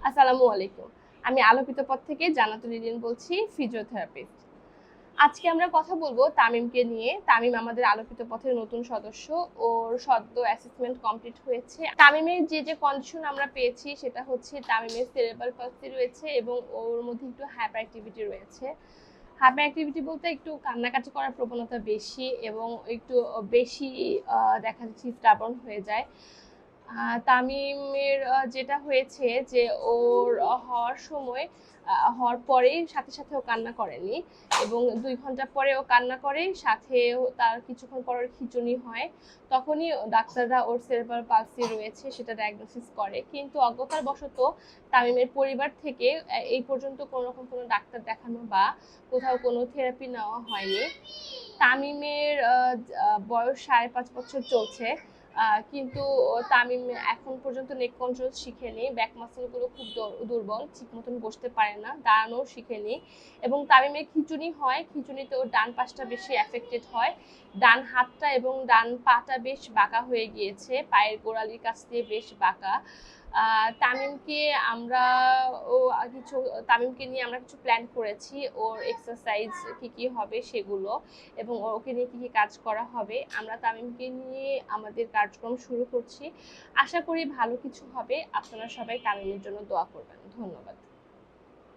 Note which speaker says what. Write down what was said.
Speaker 1: আসসালামু আলাইকুম। আমি আলোকিত পথ থেকে জান্নাতুল ইরিন বলছি, ফিজিওথেরাপিস্ট। আজকে আমরা কথা বলবো তামিমকে নিয়ে। তামিম আমাদের আলোকিত পথের নতুন সদস্য। ওর সদ্য অ্যাসেসমেন্ট কমপ্লিট হয়েছে। তামিমের যে কন্ডিশন আমরা পেয়েছি সেটা হচ্ছে তামিমের সেরেব্রাল পালসি রয়েছে এবং ওর মধ্যে একটু হাইপার অ্যাক্টিভিটি রয়েছে। হাইপার অ্যাক্টিভিটি বলতে একটু কান্নাকাটি করার প্রবণতা বেশি এবং একটু বেশি দেখা যাচ্ছে স্টাবর্ন হয়ে যায়। তামিমের যেটা হয়েছে যে ওর হওয়ার সময় হওয়ার পরেই সাথে সাথে ও কান্না করেনি এবং 2 ঘন্টা পরে ও কান্না করে, সাথে তার কিছুক্ষণ পর খিঁচুনি হয়। তখনই ডাক্তাররা ওর সেরেব্রাল পালসি রয়েছে সেটা ডায়াগনোসিস করে, কিন্তু অজ্ঞতাবশত তামিমের পরিবার থেকে এই পর্যন্ত কোনো রকম কোনো ডাক্তার দেখানো বা কোথাও কোনো থেরাপি নেওয়া হয়নি। তামিমের বয়স 5.5 বছর চলছে, কিন্তু তামিম এখন পর্যন্ত নেক কন্ট্রোল শিখেনি। ব্যাক মাসলগুলো খুব দুর্বল, ঠিক মতন বসতে পারে না, দাঁড়ানোও শিখেনি। এবং তামিমের খিঁচুনি হয়, খিঁচুনিতে ওর ডান পাশটা বেশি এফেক্টেড হয়। ডান হাতটা এবং ডান পাটা বেশ বাঁকা হয়ে গিয়েছে, পায়ের গোড়ালির কাছ দিয়ে বেশ বাঁকা। তামিমকে আমরা ও কিছু তামিমকে নিয়ে আমরা কিছু প্ল্যান করেছি, ওর এক্সারসাইজ কি কি হবে সেগুলো এবং ওকে নিয়ে কি কি কাজ করা হবে। আমরা তামিমকে নিয়ে আমাদের কার্যক্রম শুরু করছি। আশা করি ভালো কিছু হবে। আপনারা সবাই তামিমের জন্য দোয়া করবেন। ধন্যবাদ।